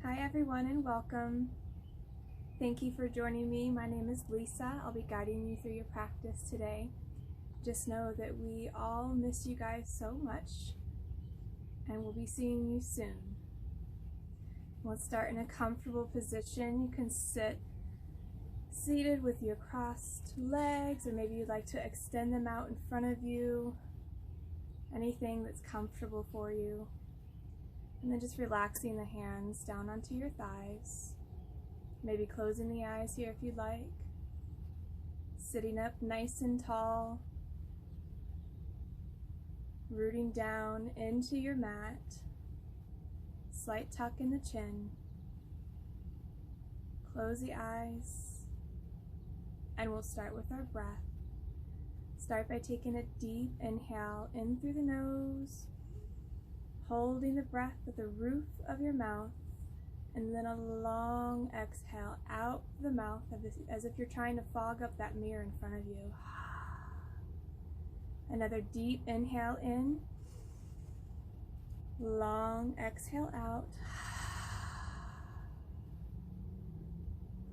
Hi everyone and welcome. Thank you for joining me. My name is Lisa. I'll be guiding you through your practice today. Just know that we all miss you guys so much and we'll be seeing you soon. Let's start in a comfortable position. You can sit seated with your crossed legs, or maybe you'd like to extend them out in front of you. Anything that's comfortable for you. And then just relaxing the hands down onto your thighs. Maybe closing the eyes here if you'd like. Sitting up nice and tall. Rooting down into your mat. Slight tuck in the chin. Close the eyes. And we'll start with our breath. Start by taking a deep inhale in through the nose. Holding the breath at the roof of your mouth, and then a long exhale out the mouth as if you're trying to fog up that mirror in front of you. Another deep inhale in, long exhale out.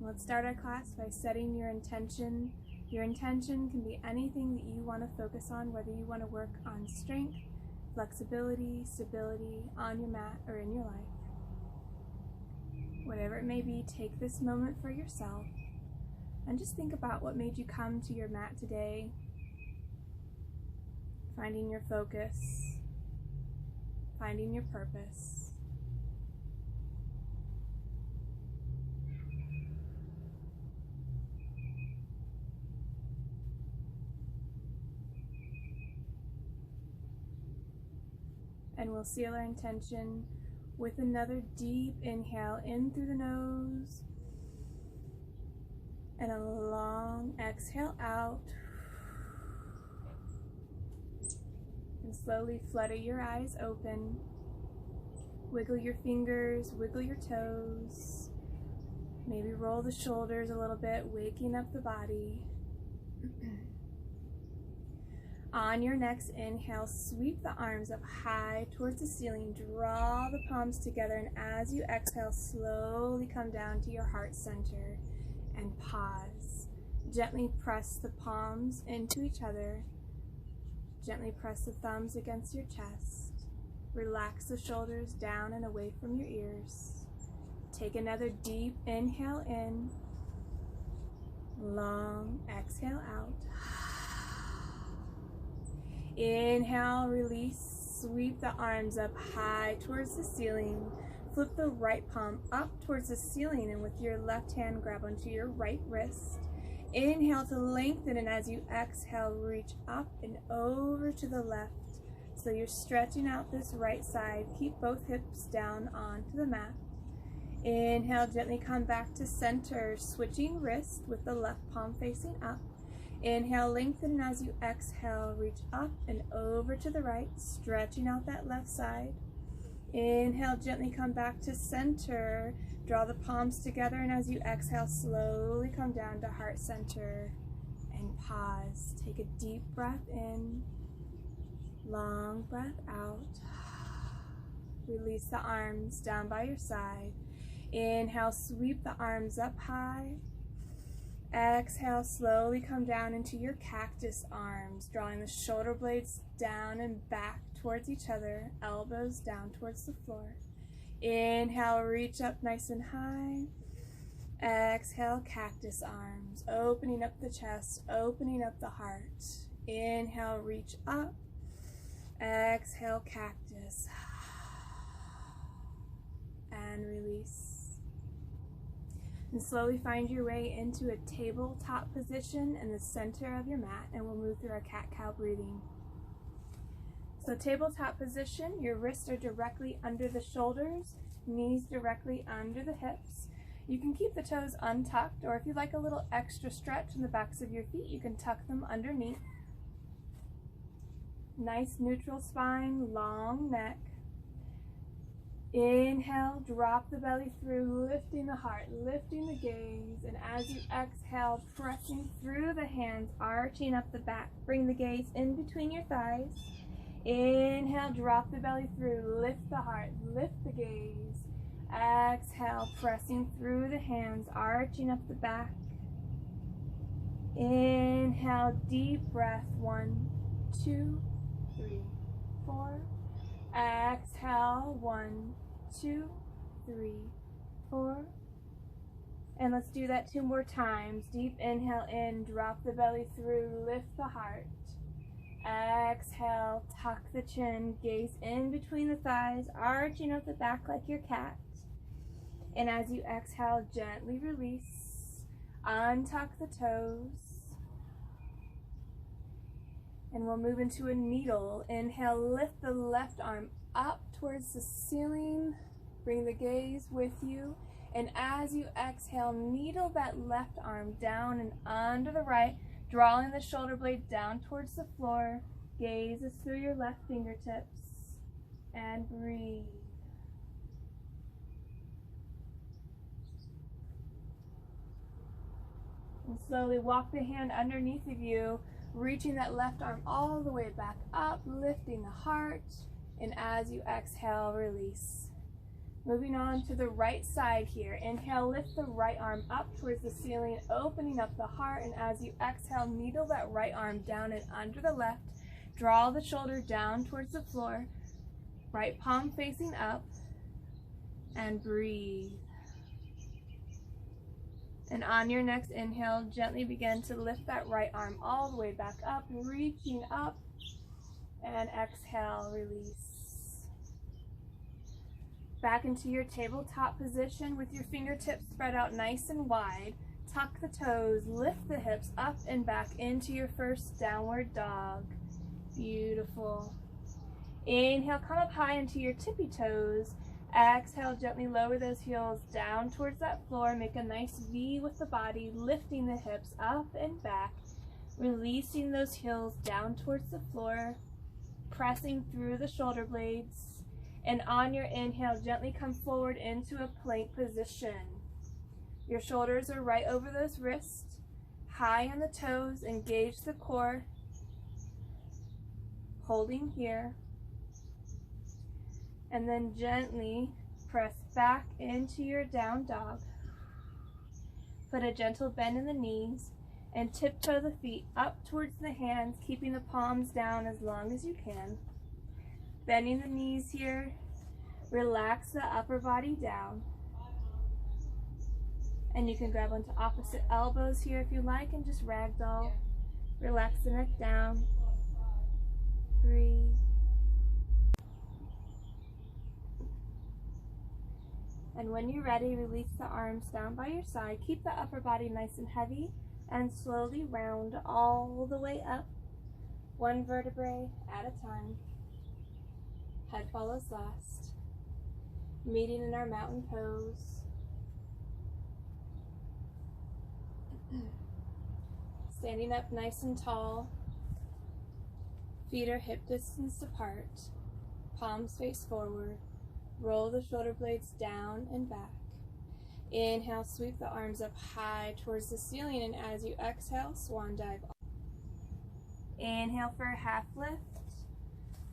Let's start our class by setting your intention. Your intention can be anything that you want to focus on, whether you want to work on strength, flexibility, stability on your mat or in your life. Whatever it may be, take this moment for yourself and just think about what made you come to your mat today. Finding your focus, finding your purpose. And we'll seal our intention with another deep inhale in through the nose and a long exhale out. And slowly flutter your eyes open. Wiggle your fingers, wiggle your toes. Maybe roll the shoulders a little bit, waking up the body. On your next inhale, sweep the arms up high towards the ceiling. Draw the palms together, and as you exhale, slowly come down to your heart center and pause. Gently press the palms into each other. Gently press the thumbs against your chest. Relax the shoulders down and away from your ears. Take another deep inhale in. Long exhale out. Inhale, release, sweep the arms up high towards the ceiling. Flip the right palm up towards the ceiling, and with your left hand, grab onto your right wrist. Inhale to lengthen, and as you exhale, reach up and over to the left. So you're stretching out this right side. Keep both hips down onto the mat. Inhale, gently come back to center, switching wrist with the left palm facing up. Inhale, lengthen, and as you exhale, reach up and over to the right, stretching out that left side. Inhale, gently come back to center. Draw the palms together, and as you exhale, slowly come down to heart center and pause. Take a deep breath in, long breath out. Release the arms down by your side. Inhale, sweep the arms up high. Exhale, slowly come down into your cactus arms, drawing the shoulder blades down and back towards each other, elbows down towards the floor. Inhale, reach up nice and high. Exhale, cactus arms, opening up the chest, opening up the heart. Inhale, reach up. Exhale, cactus. And release. And slowly find your way into a tabletop position in the center of your mat, and we'll move through our cat-cow breathing. So tabletop position, your wrists are directly under the shoulders, knees directly under the hips. You can keep the toes untucked, or if you'd like a little extra stretch in the backs of your feet, you can tuck them underneath. Nice neutral spine, long neck. Inhale, drop the belly through, lifting the heart, lifting the gaze, and as you exhale, pressing through the hands, arching up the back. Bring the gaze in between your thighs. Inhale, drop the belly through, lift the heart, lift the gaze. Exhale, pressing through the hands, arching up the back. Inhale, deep breath. 1, 2, 3, 4. Exhale, 1, 2, 3, 4. And let's do that 2 more times. Deep inhale in, drop the belly through, lift the heart. Exhale, tuck the chin, gaze in between the thighs, arching up the back like your cat. And as you exhale, gently release, untuck the toes. And we'll move into a needle. Inhale, lift the left arm up towards the ceiling. Bring the gaze with you. And as you exhale, needle that left arm down and under the right, drawing the shoulder blade down towards the floor. Gaze is through your left fingertips. And breathe. And slowly walk the hand underneath of you, reaching that left arm all the way back up, lifting the heart. And as you exhale, release. Moving on to the right side here. Inhale, lift the right arm up towards the ceiling, opening up the heart. And as you exhale, needle that right arm down and under the left. Draw the shoulder down towards the floor. Right palm facing up. And breathe. And on your next inhale, gently begin to lift that right arm all the way back up, reaching up. And exhale, release. Back into your tabletop position with your fingertips spread out nice and wide. Tuck the toes, lift the hips up and back into your first downward dog. Beautiful. Inhale, come up high into your tippy toes. Exhale, gently lower those heels down towards that floor. Make a nice V with the body, lifting the hips up and back. Releasing those heels down towards the floor. Pressing through the shoulder blades. And on your inhale, gently come forward into a plank position. Your shoulders are right over those wrists, high on the toes, engage the core. Holding here. And then gently press back into your down dog. Put a gentle bend in the knees and tiptoe the feet up towards the hands, keeping the palms down as long as you can. Bending the knees here, relax the upper body down. And you can grab onto opposite elbows here if you like and just ragdoll. Relax the neck down. Breathe. And when you're ready, release the arms down by your side. Keep the upper body nice and heavy and slowly round all the way up, 1 vertebrae at a time. Head follows last. Meeting in our mountain pose. Standing up nice and tall. Feet are hip distance apart. Palms face forward. Roll the shoulder blades down and back. Inhale, sweep the arms up high towards the ceiling, and as you exhale, swan dive. Inhale for a half lift.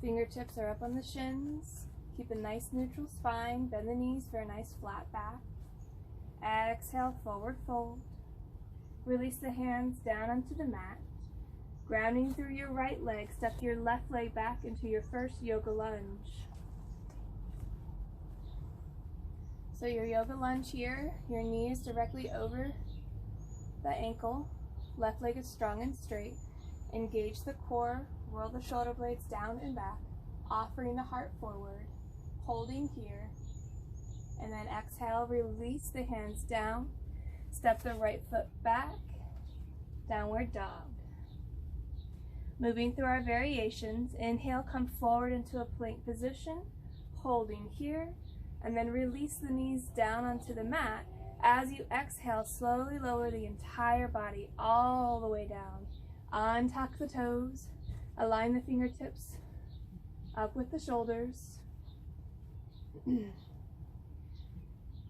Fingertips are up on the shins. Keep a nice neutral spine. Bend the knees for a nice flat back. Exhale, forward fold. Release the hands down onto the mat. Grounding through your right leg, step your left leg back into your first yoga lunge. So your yoga lunge here, your knee is directly over the ankle. Left leg is strong and straight. Engage the core, roll the shoulder blades down and back, offering the heart forward, holding here. And then exhale, release the hands down. Step the right foot back, downward dog. Moving through our variations, inhale, come forward into a plank position, holding here, and then release the knees down onto the mat. As you exhale, slowly lower the entire body all the way down. Untuck the toes, align the fingertips up with the shoulders.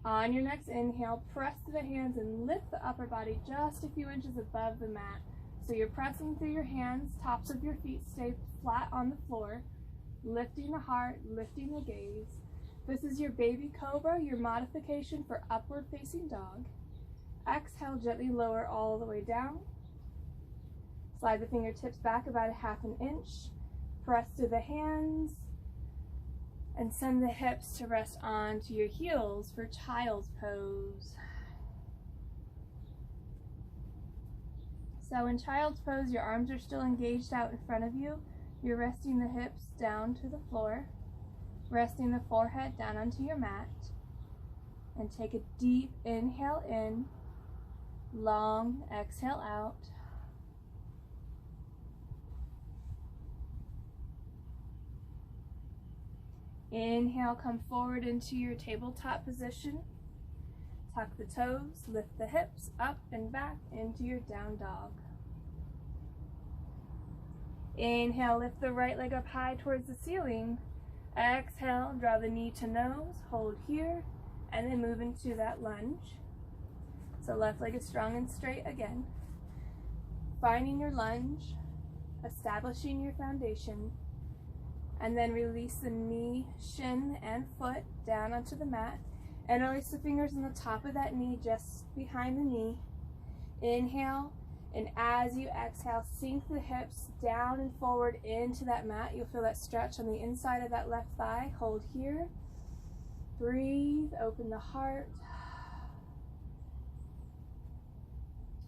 On your next inhale, press to the hands and lift the upper body just a few inches above the mat. So you're pressing through your hands, tops of your feet stay flat on the floor, lifting the heart, lifting the gaze. This is your baby cobra, your modification for upward facing dog. Exhale, gently lower all the way down. Slide the fingertips back about 1/2 inch. Press through the hands and send the hips to rest onto your heels for child's pose. So in child's pose, your arms are still engaged out in front of you. You're resting the hips down to the floor, resting the forehead down onto your mat, and take a deep inhale in, long exhale out. Inhale, come forward into your tabletop position. Tuck the toes, lift the hips up and back into your down dog. Inhale, lift the right leg up high towards the ceiling. Exhale, draw the knee to nose, hold here, and then move into that lunge. So left leg is strong and straight again. Finding your lunge, establishing your foundation, and then release the knee, shin, and foot down onto the mat. And release the fingers on the top of that knee, just behind the knee. Inhale, and as you exhale, sink the hips down and forward into that mat. You'll feel that stretch on the inside of that left thigh. Hold here. Breathe, open the heart.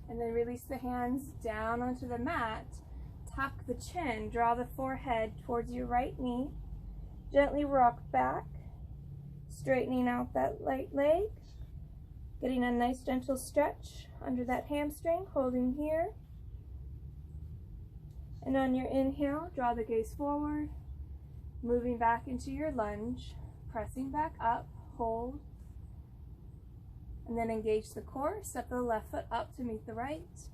And then release the hands down onto the mat. Tuck the chin, draw the forehead towards your right knee. Gently rock back, straightening out that right leg. Getting a nice gentle stretch under that hamstring, holding here. And on your inhale, draw the gaze forward, moving back into your lunge, pressing back up, hold. And then engage the core, step the left foot up to meet the right.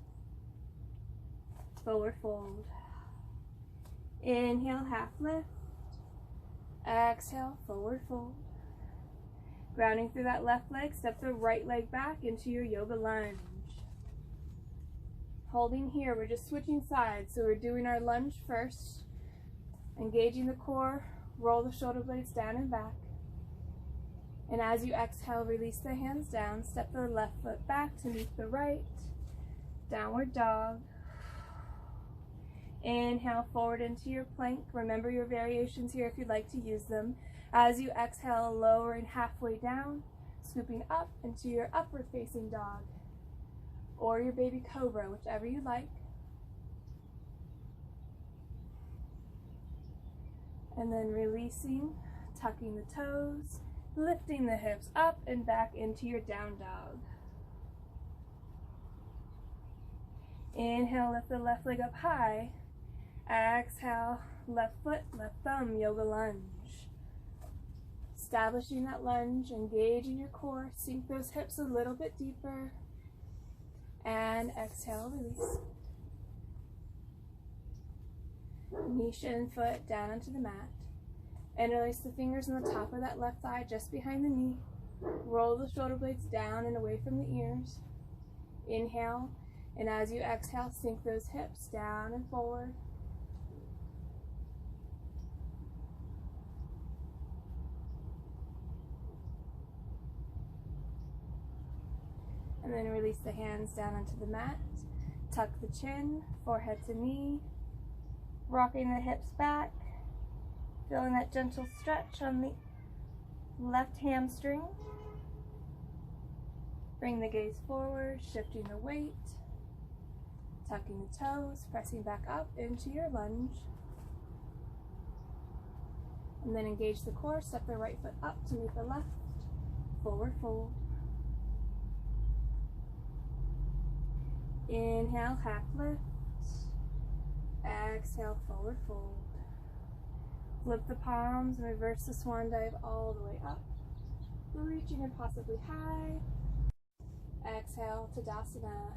Forward fold. Inhale, half lift. Exhale, forward fold. Grounding through that left leg, step the right leg back into your yoga lunge. Holding here, we're just switching sides. So we're doing our lunge first. Engaging the core, roll the shoulder blades down and back. And as you exhale, release the hands down, step the left foot back to meet the right. Downward dog. Inhale forward into your plank. Remember your variations here if you'd like to use them. As you exhale, lowering halfway down, scooping up into your upward facing dog or your baby cobra, whichever you like. And then releasing, tucking the toes, lifting the hips up and back into your down dog. Inhale, lift the left leg up high. Exhale, left foot, left thumb, yoga lunge. Establishing that lunge, engaging your core, sink those hips a little bit deeper. And exhale, release. Knee, shin, foot down onto the mat. And release the fingers on the top of that left thigh, just behind the knee. Roll the shoulder blades down and away from the ears. Inhale, and as you exhale, sink those hips down and forward. And then release the hands down onto the mat. Tuck the chin, forehead to knee. Rocking the hips back. Feeling that gentle stretch on the left hamstring. Bring the gaze forward, shifting the weight. Tucking the toes, pressing back up into your lunge. And then engage the core, step the right foot up to meet the left. Forward fold. Inhale, half lift. Exhale, forward fold. Flip the palms and reverse the swan dive all the way up. Reaching and possibly high. Exhale, Tadasana,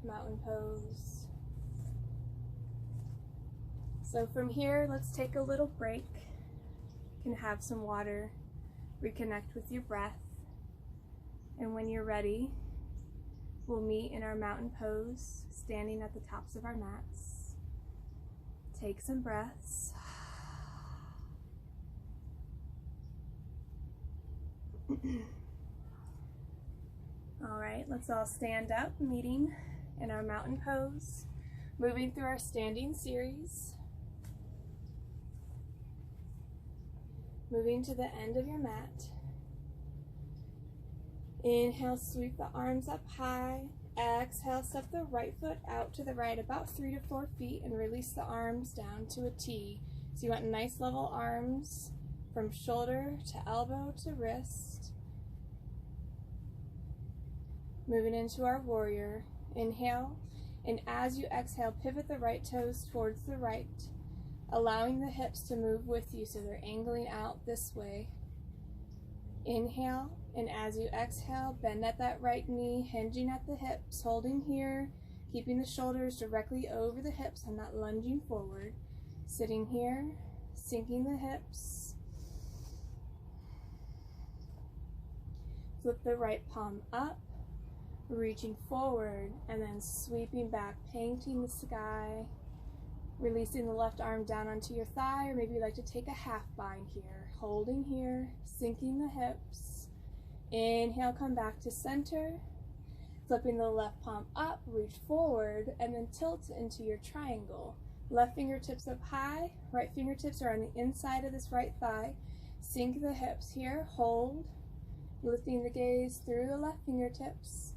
mountain pose. So from here, let's take a little break. You can have some water, reconnect with your breath. And when you're ready, we'll meet in our mountain pose, standing at the tops of our mats. Take some breaths. All right, let's all stand up, meeting in our mountain pose, moving through our standing series. Moving to the end of your mat. Inhale, sweep the arms up high. Exhale, step the right foot out to the right about 3 to 4 feet and release the arms down to a T. So you want nice level arms from shoulder to elbow to wrist. Moving into our warrior. Inhale, and as you exhale, pivot the right toes towards the right, allowing the hips to move with you so they're angling out this way. Inhale, and as you exhale, bend at that right knee, hinging at the hips, holding here, keeping the shoulders directly over the hips. I'm not lunging forward. Sitting here, sinking the hips. Flip the right palm up, reaching forward, and then sweeping back, painting the sky. Releasing the left arm down onto your thigh, or maybe you'd like to take a half bind here. Holding here, sinking the hips. Inhale, come back to center. Flipping the left palm up, reach forward, and then tilt into your triangle. Left fingertips up high, right fingertips are on the inside of this right thigh. Sink the hips here, hold. Lifting the gaze through the left fingertips.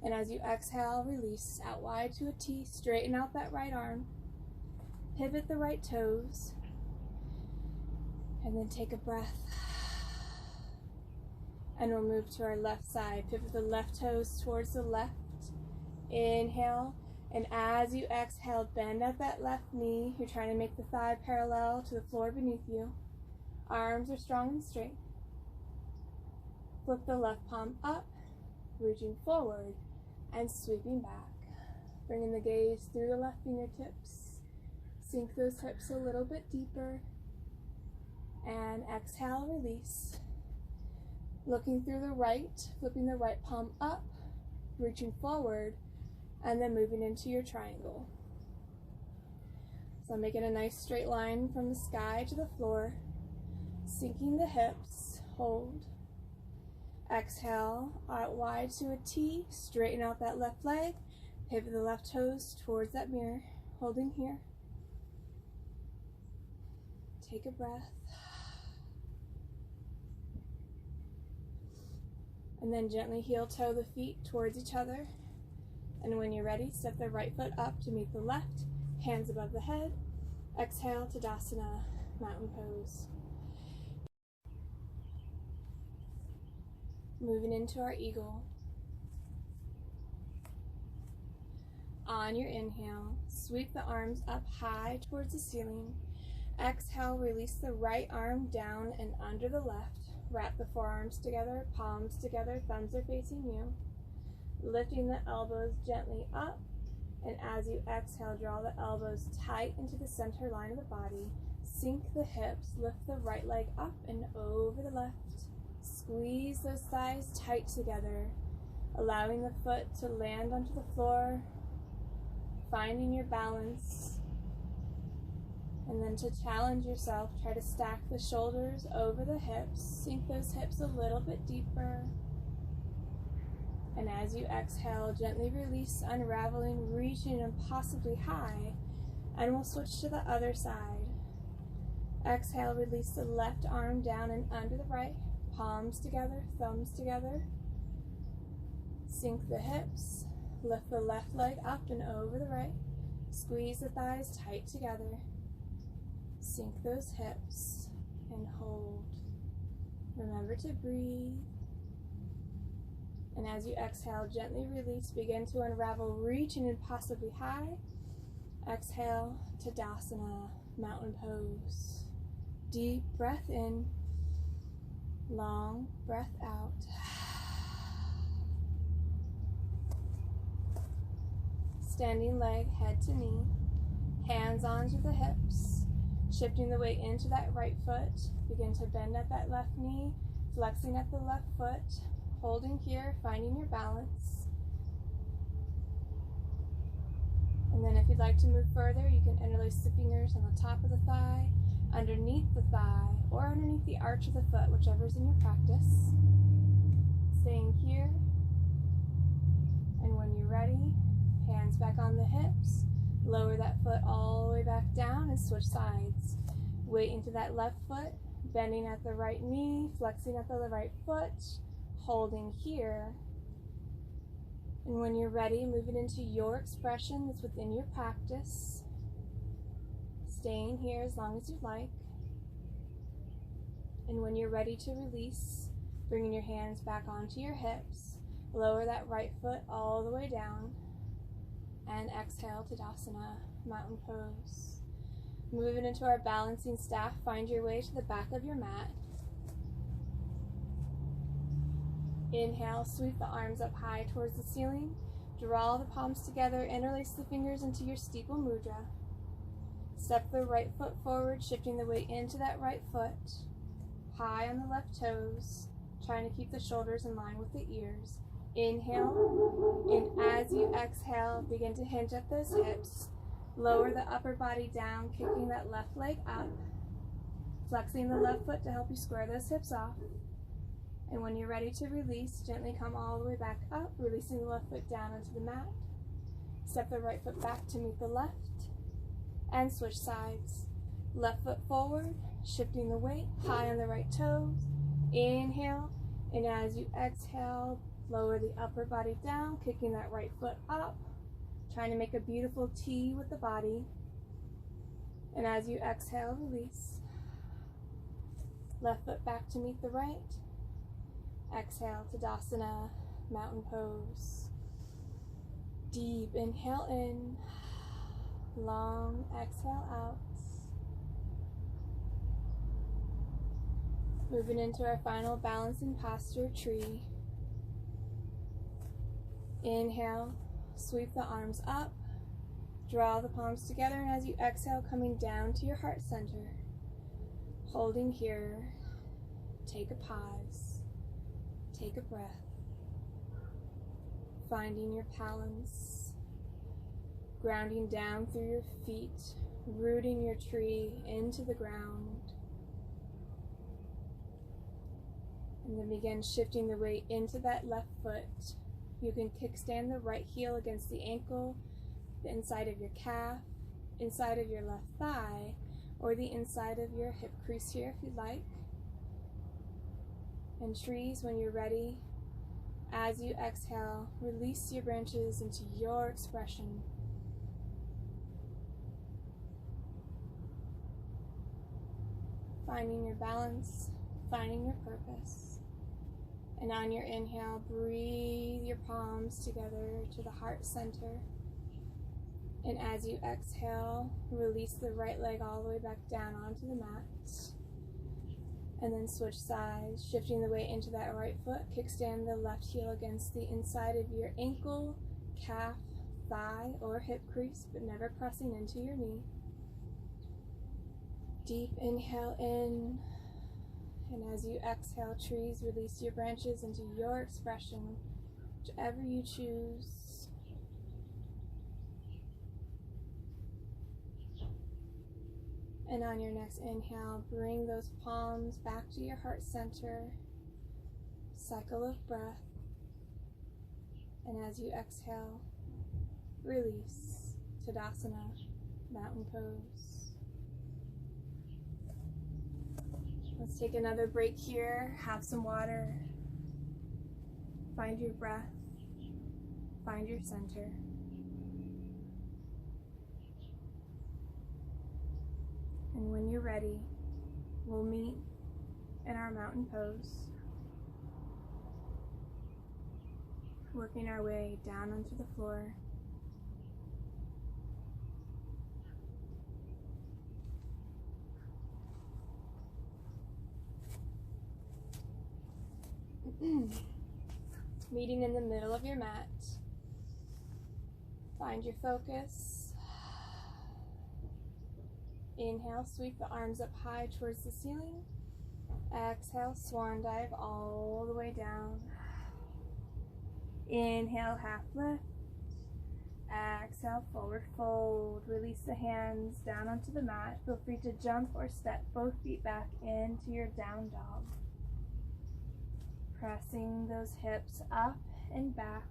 And as you exhale, release out wide to a T. Straighten out that right arm. Pivot the right toes, and then take a breath. And we'll move to our left side. Pivot the left toes towards the left. Inhale, and as you exhale, bend at that left knee. You're trying to make the thigh parallel to the floor beneath you. Arms are strong and straight. Flip the left palm up, reaching forward, and sweeping back. Bringing the gaze through the left fingertips. Sink those hips a little bit deeper, and exhale, release. Looking through the right, flipping the right palm up, reaching forward, and then moving into your triangle. So I'm making a nice straight line from the sky to the floor, sinking the hips, hold. Exhale, out wide to a T, straighten out that left leg, pivot the left toes towards that mirror, holding here. Take a breath. And then gently heel toe the feet towards each other. And when you're ready, step the right foot up to meet the left, hands above the head. Exhale, Tadasana, mountain pose. Moving into our eagle. On your inhale, sweep the arms up high towards the ceiling. Exhale, release the right arm down and under the left. Wrap the forearms together, palms together, thumbs are facing you. Lifting the elbows gently up, and as you exhale, draw the elbows tight into the center line of the body. Sink the hips, lift the right leg up and over the left. Squeeze those thighs tight together, allowing the foot to land onto the floor, finding your balance. And then to challenge yourself, try to stack the shoulders over the hips, sink those hips a little bit deeper. And as you exhale, gently release, unraveling, reaching impossibly high, and we'll switch to the other side. Exhale, release the left arm down and under the right, palms together, thumbs together. Sink the hips, lift the left leg up and over the right, squeeze the thighs tight together. Sink those hips and hold. Remember to breathe. And as you exhale, gently release, begin to unravel, reaching impossibly high. Exhale, Tadasana, mountain pose. Deep breath in, long breath out. Standing leg, head to knee, hands onto the hips. Shifting the weight into that right foot, begin to bend at that left knee, flexing at the left foot, holding here, finding your balance. And then if you'd like to move further, you can interlace the fingers on the top of the thigh, underneath the thigh or underneath the arch of the foot, whichever's in your practice. Staying here. And when you're ready, hands back on the hips. Lower that foot all the way back down and switch sides. Weight into that left foot, bending at the right knee, flexing at the right foot, holding here. And when you're ready, move it into your expression that's within your practice. Staying here as long as you'd like. And when you're ready to release, bringing your hands back onto your hips, lower that right foot all the way down, and exhale, Tadasana, mountain pose. Moving into our balancing staff, find your way to the back of your mat. Inhale, sweep the arms up high towards the ceiling. Draw the palms together, interlace the fingers into your steeple mudra. Step the right foot forward, shifting the weight into that right foot. High on the left toes, trying to keep the shoulders in line with the ears. Inhale, and as you exhale, begin to hinge at those hips. Lower the upper body down, kicking that left leg up. Flexing the left foot to help you square those hips off. And when you're ready to release, gently come all the way back up, releasing the left foot down onto the mat. Step the right foot back to meet the left, and switch sides. Left foot forward, shifting the weight, high on the right toes. Inhale, and as you exhale, lower the upper body down, kicking that right foot up, trying to make a beautiful T with the body. And as you exhale, release. Left foot back to meet the right. Exhale, Tadasana, mountain pose. Deep inhale in, long exhale out. Moving into our final balancing posture, tree. Inhale, sweep the arms up, draw the palms together, and as you exhale, coming down to your heart center. Holding here, take a pause, take a breath, finding your balance, grounding down through your feet, rooting your tree into the ground. And then begin shifting the weight into that left foot. You can kickstand the right heel against the ankle, the inside of your calf, inside of your left thigh, or the inside of your hip crease here if you'd like. And trees, when you're ready, as you exhale, release your branches into your expression. Finding your balance, finding your purpose. And on your inhale, breathe your palms together to the heart center. And as you exhale, release the right leg all the way back down onto the mat. And then switch sides, shifting the weight into that right foot. Kickstand the left heel against the inside of your ankle, calf, thigh, or hip crease, but never pressing into your knee. Deep inhale in. And as you exhale, trees, release your branches into your expression, whichever you choose. And on your next inhale, bring those palms back to your heart center. Cycle of breath. And as you exhale, release. Tadasana, mountain pose. Let's take another break here, have some water, find your breath, find your center. And when you're ready, we'll meet in our mountain pose, working our way down onto the floor. Meeting in the middle of your mat. Find your focus. Inhale, sweep the arms up high towards the ceiling. Exhale, swan dive all the way down. Inhale, half lift. exhale, forward fold. Release the hands down onto the mat. Feel free to jump or step both feet back into your down dog. Pressing those hips up and back.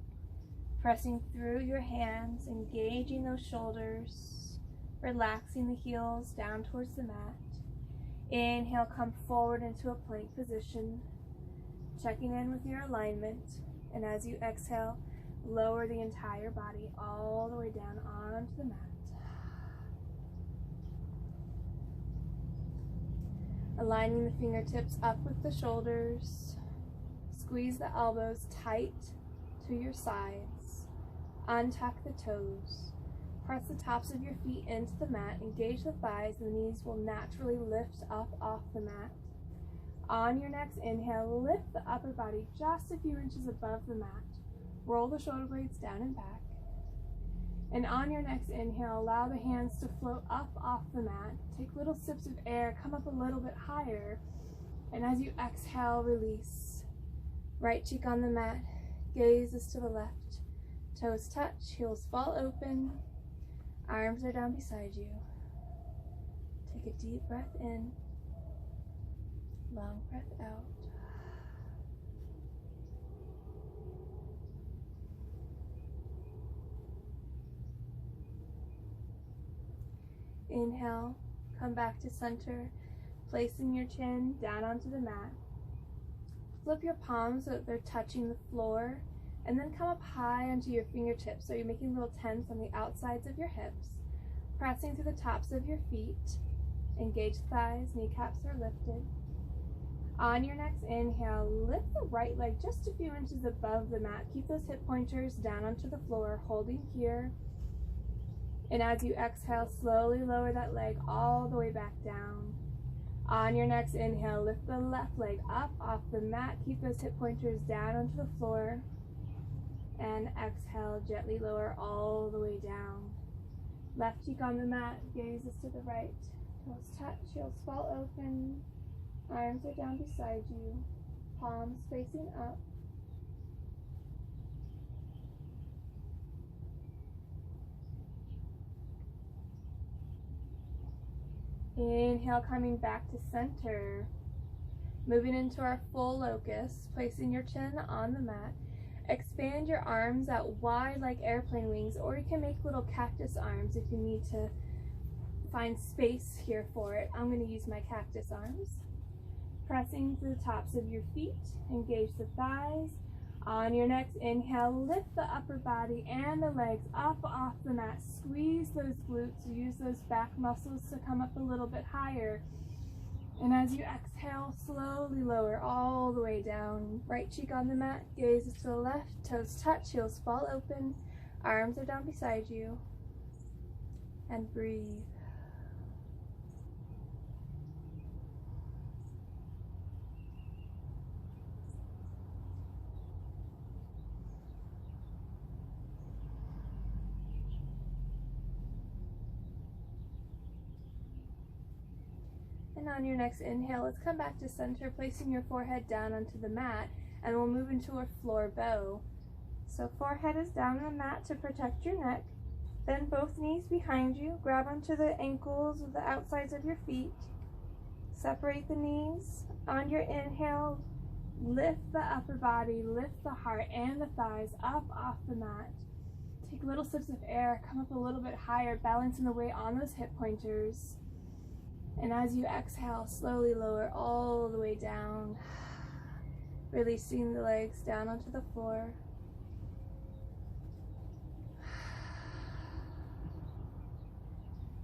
Pressing through your hands, engaging those shoulders. Relaxing the heels down towards the mat. Inhale, come forward into a plank position. Checking in with your alignment. And as you exhale, lower the entire body all the way down onto the mat. Aligning the fingertips up with the shoulders. Squeeze the elbows tight to your sides. Untuck the toes. Press the tops of your feet into the mat. Engage the thighs. The knees will naturally lift up off the mat. On your next inhale, lift the upper body just a few inches above the mat. Roll the shoulder blades down and back. And on your next inhale, allow the hands to float up off the mat. Take little sips of air, come up a little bit higher. And as you exhale, release. Right cheek on the mat, gaze is to the left. Toes touch, heels fall open. Arms are down beside you. Take a deep breath in. Long breath out. Inhale, come back to center, placing your chin down onto the mat. Flip your palms so that they're touching the floor, and then come up high onto your fingertips so you're making little tents on the outsides of your hips, pressing to the tops of your feet. Engage thighs, kneecaps are lifted. On your next inhale, lift the right leg just a few inches above the mat. Keep those hip pointers down onto the floor, holding here. And as you exhale, slowly lower that leg all the way back down. On your next inhale, lift the left leg up off the mat. Keep those hip pointers down onto the floor. And exhale, gently lower all the way down. Left cheek on the mat, gaze is to the right. Toes touch, heels fall open. Arms are down beside you, palms facing up. Inhale, coming back to center. Moving into our full locust, placing your chin on the mat. Expand your arms out wide like airplane wings, or you can make little cactus arms if you need to find space here for it. I'm going to use my cactus arms. Pressing to the tops of your feet, engage the thighs. On your next inhale, lift the upper body and the legs up off the mat. Squeeze those glutes, use those back muscles to come up a little bit higher. And as you exhale, slowly lower all the way down. Right cheek on the mat, gaze is to the left, toes touch, heels fall open. Arms are down beside you. And breathe. And on your next inhale, let's come back to center, placing your forehead down onto the mat, and we'll move into a floor bow. So forehead is down on the mat to protect your neck. Then both knees behind you, grab onto the ankles or the outsides of your feet. Separate the knees. On your inhale, lift the upper body, lift the heart and the thighs up off the mat. Take little sips of air, come up a little bit higher, balancing the weight on those hip pointers. And as you exhale, slowly lower all the way down, releasing the legs down onto the floor.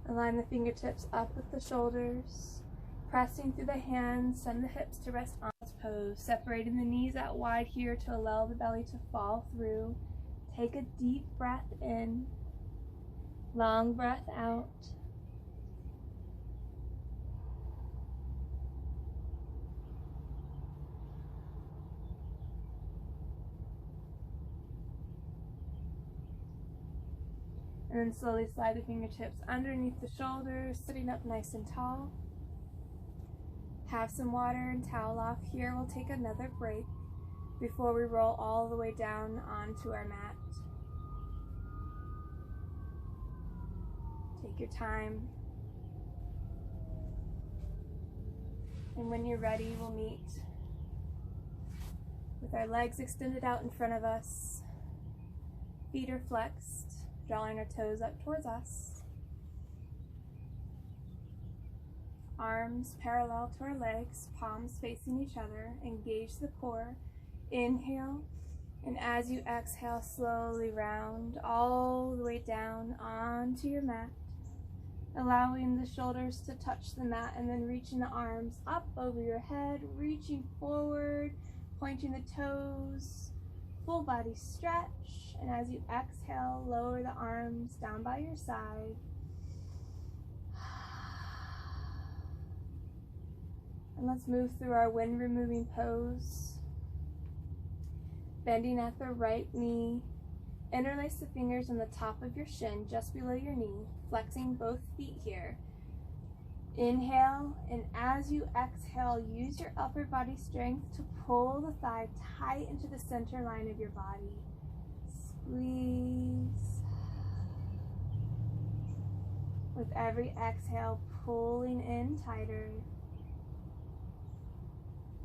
Align the fingertips up with the shoulders, pressing through the hands, send the hips to rest on this pose, separating the knees out wide here to allow the belly to fall through. Take a deep breath in, long breath out. And then slowly slide the fingertips underneath the shoulders, sitting up nice and tall. Have some water and towel off here. We'll take another break before we roll all the way down onto our mat. Take your time. And when you're ready, we'll meet with our legs extended out in front of us. Feet are flexed, drawing our toes up towards us. Arms parallel to our legs, palms facing each other. Engage the core. Inhale, and as you exhale, slowly round all the way down onto your mat, allowing the shoulders to touch the mat, and then reaching the arms up over your head, reaching forward, pointing the toes, full body stretch. And as you exhale, lower the arms down by your side. And let's move through our wind removing pose. Bending at the right knee, interlace the fingers on the top of your shin just below your knee, flexing both feet here. Inhale, and as you exhale, use your upper body strength to pull the thigh tight into the center line of your body. Squeeze. With every exhale, pulling in tighter.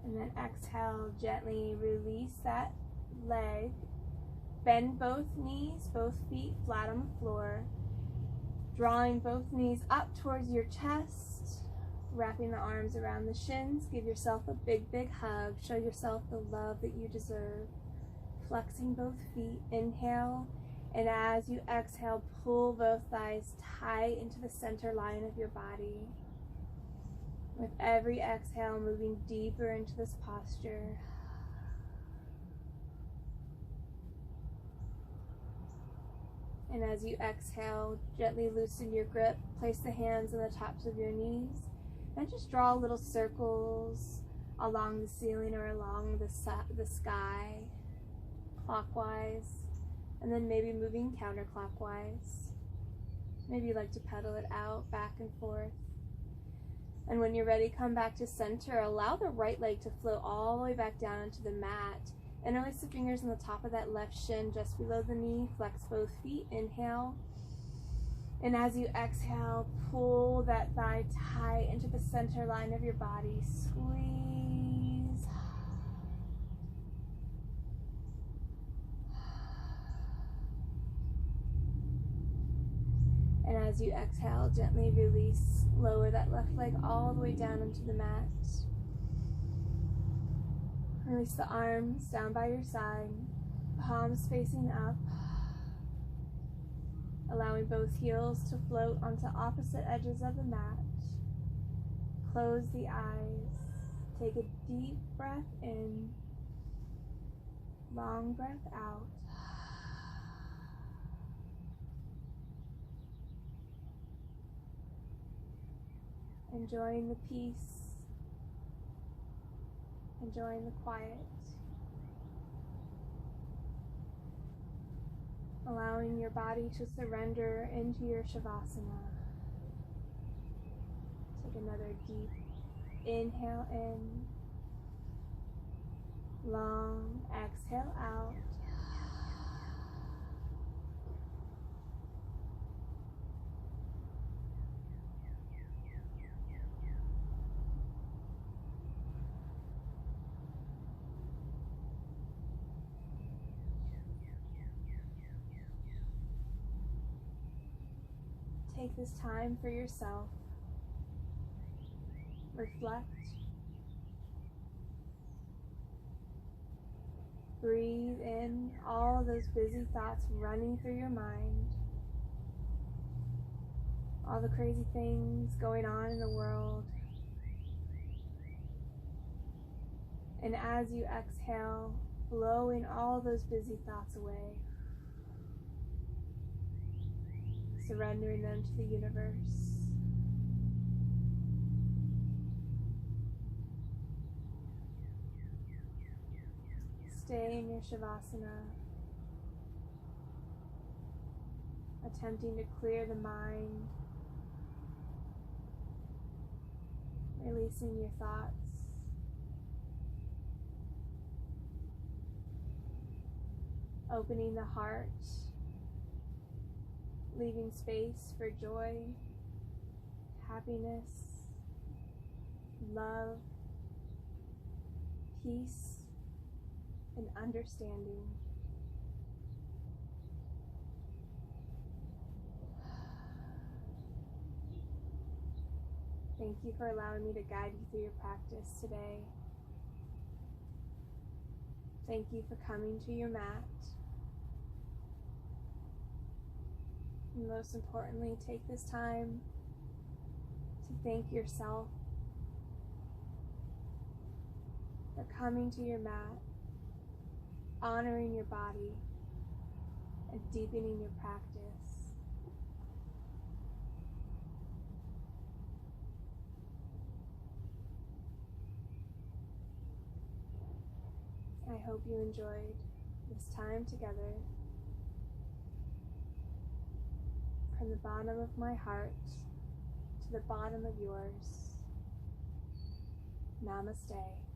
And then exhale, gently release that leg. Bend both knees, both feet flat on the floor. Drawing both knees up towards your chest. Wrapping the arms around the shins. Give yourself a big, big hug. Show yourself the love that you deserve. Flexing both feet. Inhale. And as you exhale, pull both thighs tight into the center line of your body. With every exhale, moving deeper into this posture. And as you exhale, gently loosen your grip. Place the hands on the tops of your knees. And just draw little circles along the ceiling or along the sky, clockwise. And then maybe moving counterclockwise. Maybe you like to pedal it out, back and forth. And when you're ready, come back to center. Allow the right leg to float all the way back down into the mat. Interlace the fingers on the top of that left shin just below the knee. Flex both feet. Inhale. And as you exhale, pull that thigh tight into the center line of your body. Squeeze. And as you exhale, gently release. Lower that left leg all the way down into the mat. Release the arms down by your side, palms facing up, allowing both heels to float onto opposite edges of the mat. Close the eyes. Take a deep breath in, long breath out. Enjoying the peace. Enjoying the quiet, allowing your body to surrender into your Shavasana. Take another deep inhale in, long exhale out. Take this time for yourself. Reflect. Breathe in all of those busy thoughts running through your mind. All the crazy things going on in the world. And as you exhale, blowing all those busy thoughts away. Surrendering them to the universe. Stay in your Shavasana, attempting to clear the mind, releasing your thoughts, opening the heart, leaving space for joy, happiness, love, peace, and understanding. Thank you for allowing me to guide you through your practice today. Thank you for coming to your mat. And most importantly, take this time to thank yourself for coming to your mat, honoring your body, and deepening your practice. I hope you enjoyed this time together. From the bottom of my heart to the bottom of yours, Namaste.